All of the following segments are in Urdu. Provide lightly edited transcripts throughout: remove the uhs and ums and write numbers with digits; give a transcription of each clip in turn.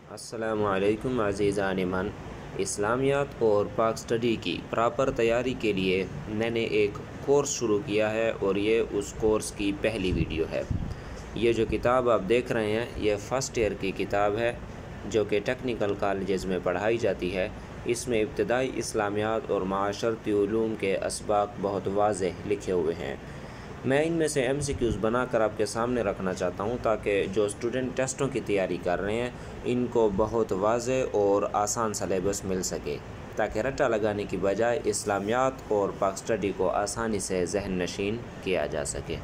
السلام علیکم عزیزان من، اسلامیات اور پاک اسٹڈی کی پراپر تیاری کے لیے میں نے ایک کورس شروع کیا ہے اور یہ اس کورس کی پہلی ویڈیو ہے۔ یہ جو کتاب آپ دیکھ رہے ہیں یہ فرسٹ ایئر کی کتاب ہے جو کہ ٹیکنیکل کالجز میں پڑھائی جاتی ہے۔ اس میں ابتدائی اسلامیات اور معاشرتی علوم کے اسباق بہت واضح لکھے ہوئے ہیں۔ میں ان میں سے ایم سی کیوز بنا کر آپ کے سامنے رکھنا چاہتا ہوں تاکہ جو اسٹوڈنٹ ٹیسٹوں کی تیاری کر رہے ہیں ان کو بہت واضح اور آسان سلیبس مل سکے، تاکہ رٹا لگانے کی بجائے اسلامیات اور پاک اسٹڈی کو آسانی سے ذہن نشین کیا جا سکے۔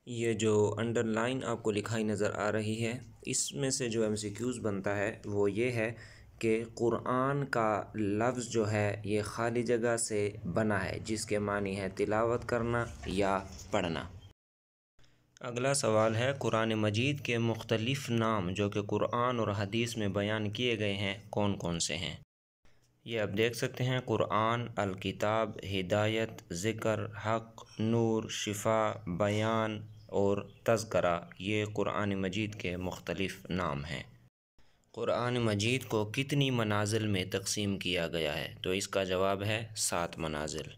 یہ جو انڈر لائن آپ کو لکھائی نظر آ رہی ہے، اس میں سے جو ایم سی کیوز بنتا ہے وہ یہ ہے کہ قرآن کا لفظ جو ہے یہ خالی جگہ سے بنا ہے جس کے معنی ہے تلاوت کرنا یا پڑھنا۔ اگلا سوال ہے قرآن مجید کے مختلف نام جو کہ قرآن اور حدیث میں بیان کیے گئے ہیں کون کون سے ہیں؟ یہ آپ دیکھ سکتے ہیں، قرآن، الکتاب، ہدایت، ذکر، حق، نور، شفا، بیان اور تذکرہ، یہ قرآن مجید کے مختلف نام ہیں۔ قرآن مجید کو کتنی منازل میں تقسیم کیا گیا ہے؟ تو اس کا جواب ہے 7 منازل۔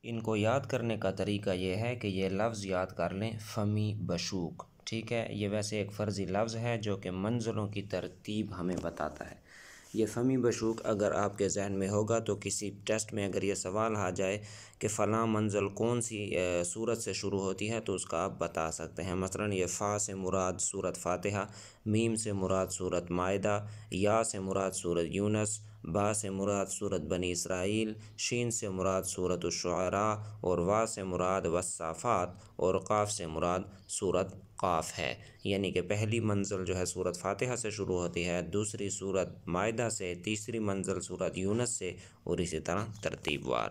ان کو یاد کرنے کا طریقہ یہ ہے کہ یہ لفظ یاد کر لیں، فمی بشوک، ٹھیک ہے؟ یہ ویسے ایک فرضی لفظ ہے جو کہ منزلوں کی ترتیب ہمیں بتاتا ہے۔ یہ فمی بشوک اگر آپ کے ذہن میں ہوگا تو کسی ٹیسٹ میں اگر یہ سوال آ جائے کہ فلاں منزل کون سی سورت سے شروع ہوتی ہے تو اس کا آپ بتا سکتے ہیں۔ مثلا یہ فا سے مراد سورت فاتحہ، میم سے مراد سورت مائدہ، یا سے مراد سورت یونس، با سے مراد سورت بنی اسرائیل، شین سے مراد سورت الشعراء اور وا سے مراد والصافات اور قاف سے مراد سورت قاف ہے۔ یعنی کہ پہلی منزل جو ہے سورت فاتحہ سے شروع ہوتی ہے، دوسری سورت مائدہ سے، تیسری منزل سورت یونس سے اور اسی طرح ترتیب وار۔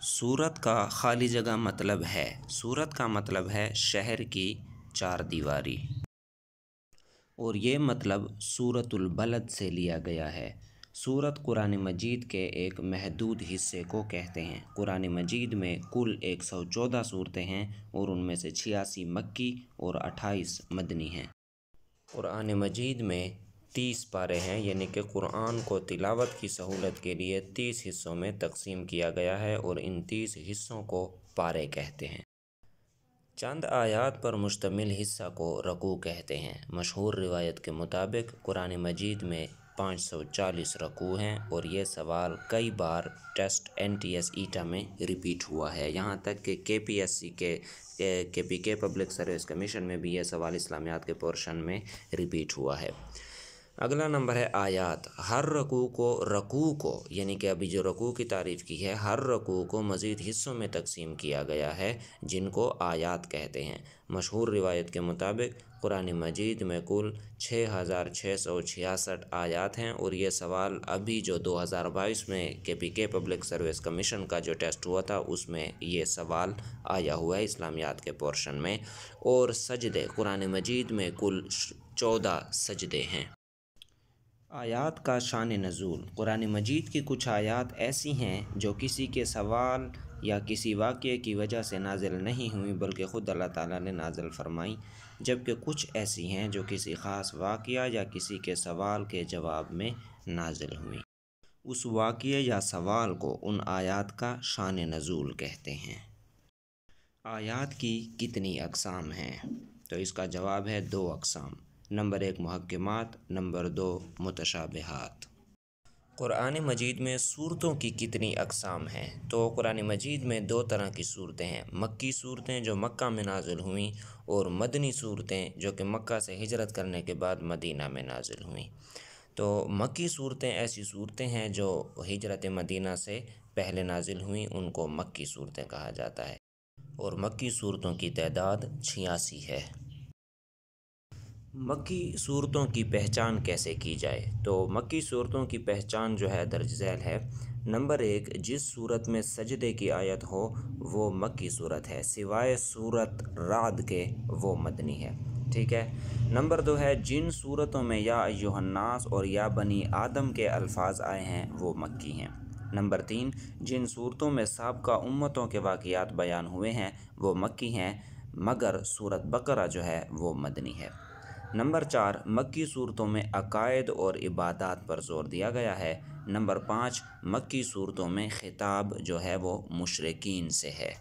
سورت کا خالی جگہ مطلب ہے، سورت کا مطلب ہے شہر کی 4 دیواری، اور یہ مطلب سورت البلد سے لیا گیا ہے۔ سورت قرآن مجید کے ایک محدود حصے کو کہتے ہیں۔ قرآن مجید میں کل 114 صورتیں ہیں اور ان میں سے 86 مکی اور 28 مدنی ہیں۔ قرآن مجید میں 30 پارے ہیں، یعنی کہ قرآن کو تلاوت کی سہولت کے لیے 30 حصوں میں تقسیم کیا گیا ہے اور ان 30 حصوں کو پارے کہتے ہیں۔ چند آیات پر مشتمل حصہ کو رکوع کہتے ہیں۔ مشہور روایت کے مطابق قرآن مجید میں 540 رکوع ہیں اور یہ سوال کئی بار ٹیسٹ NTS ایٹا میں ریپیٹ ہوا ہے، یہاں تک کہ KPSC کے KPK پبلک سروس کمیشن میں بھی یہ سوال اسلامیات کے پورشن میں ریپیٹ ہوا ہے۔ اگلا نمبر ہے آیات۔ ہر رکوع کو یعنی کہ ابھی جو رکوع کی تعریف کی ہے، ہر رکوع کو مزید حصوں میں تقسیم کیا گیا ہے جن کو آیات کہتے ہیں۔ مشہور روایت کے مطابق قرآن مجید میں کل 6666 آیات ہیں اور یہ سوال ابھی جو 2022 میں KPK پبلک سروس کمیشن کا جو ٹیسٹ ہوا تھا اس میں یہ سوال آیا ہوا ہے اسلامیات کے پورشن میں۔ اور سجدے، قرآن مجید میں کل 14 سجدے ہیں۔ آیات کا شان نزول۔ قرآن مجید کی کچھ آیات ایسی ہیں جو کسی کے سوال یا کسی واقعے کی وجہ سے نازل نہیں ہوئیں بلکہ خود اللہ تعالیٰ نے نازل فرمائیں، جبکہ کچھ ایسی ہیں جو کسی خاص واقعہ یا کسی کے سوال کے جواب میں نازل ہوئیں۔ اس واقعے یا سوال کو ان آیات کا شان نزول کہتے ہیں۔ آیات کی کتنی اقسام ہیں؟ تو اس کا جواب ہے 2 اقسام۔ Number 1 محکمات، number 2 متشابہات۔ قرآن مجید میں صورتوں کی کتنی اقسام ہیں؟ تو قرآن مجید میں 2 طرح کی صورتیں ہیں، مکی صورتیں جو مکہ میں نازل ہوئیں اور مدنی صورتیں جو کہ مکہ سے ہجرت کرنے کے بعد مدینہ میں نازل ہوئیں۔ تو مکی صورتیں ایسی صورتیں ہیں جو ہجرت مدینہ سے پہلے نازل ہوئیں، ان کو مکی صورتیں کہا جاتا ہے، اور مکی صورتوں کی تعداد 86 ہے۔ مکی صورتوں کی پہچان کیسے کی جائے؟ تو مکی صورتوں کی پہچان جو ہے درج ذیل ہے۔ نمبر 1، جس صورت میں سجدے کی آیت ہو وہ مکی صورت ہے، سوائے صورت رعد کے وہ مدنی ہے، ٹھیک ہے۔ نمبر 2 ہے جن صورتوں میں یا ایھا الناس اور یا بنی آدم کے الفاظ آئے ہیں وہ مکی ہیں۔ نمبر 3، جن صورتوں میں سابقہ امتوں کے واقعات بیان ہوئے ہیں وہ مکی ہیں، مگر سورت بقرہ جو ہے وہ مدنی ہے۔ نمبر 4، مکی صورتوں میں عقائد اور عبادات پر زور دیا گیا ہے۔ نمبر 5، مکی صورتوں میں خطاب جو ہے وہ مشرکین سے ہے۔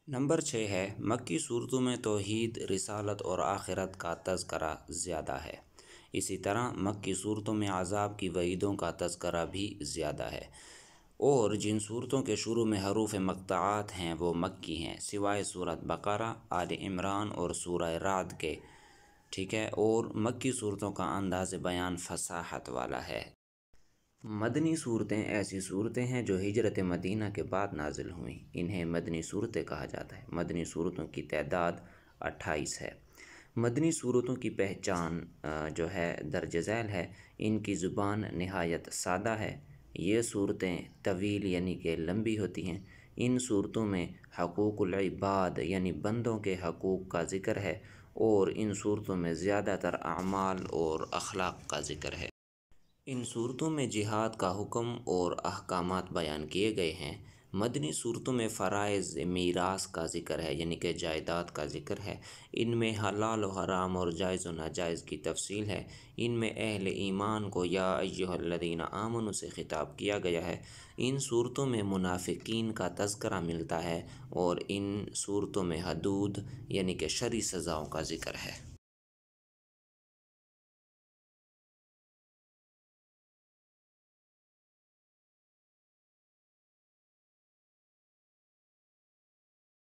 نمبر 6 ہے، مکی صورتوں میں توحید، رسالت اور آخرت کا تذکرہ زیادہ ہے۔ اسی طرح مکی صورتوں میں عذاب کی وعیدوں کا تذکرہ بھی زیادہ ہے، اور جن صورتوں کے شروع میں حروف مقطعات ہیں وہ مکی ہیں، سوائے سورۃ بقرہ، آل عمران اور سورہ رعد کے، ٹھیک ہے، اور مکی صورتوں کا انداز بیان فصاحت والا ہے۔ مدنی صورتیں ایسی صورتیں ہیں جو ہجرت مدینہ کے بعد نازل ہوئیں، انہیں مدنی صورتیں کہا جاتا ہے۔ مدنی صورتوں کی تعداد 28 ہے۔ مدنی صورتوں کی پہچان جو ہے درج ذیل ہے۔ ان کی زبان نہایت سادہ ہے۔ یہ صورتیں طویل یعنی کہ لمبی ہوتی ہیں۔ ان صورتوں میں حقوق العباد یعنی بندوں کے حقوق کا ذکر ہے، اور ان صورتوں میں زیادہ تر اعمال اور اخلاق کا ذکر ہے۔ ان صورتوں میں جہاد کا حکم اور احکامات بیان کیے گئے ہیں۔ مدنی صورتوں میں فرائض میراث کا ذکر ہے، یعنی کہ جائیداد کا ذکر ہے۔ ان میں حلال و حرام اور جائز و ناجائز کی تفصیل ہے۔ ان میں اہل ایمان کو یا ایھا الذین آمنوا سے خطاب کیا گیا ہے۔ ان صورتوں میں منافقین کا تذکرہ ملتا ہے، اور ان صورتوں میں حدود یعنی کہ شرعی سزاؤں کا ذکر ہے۔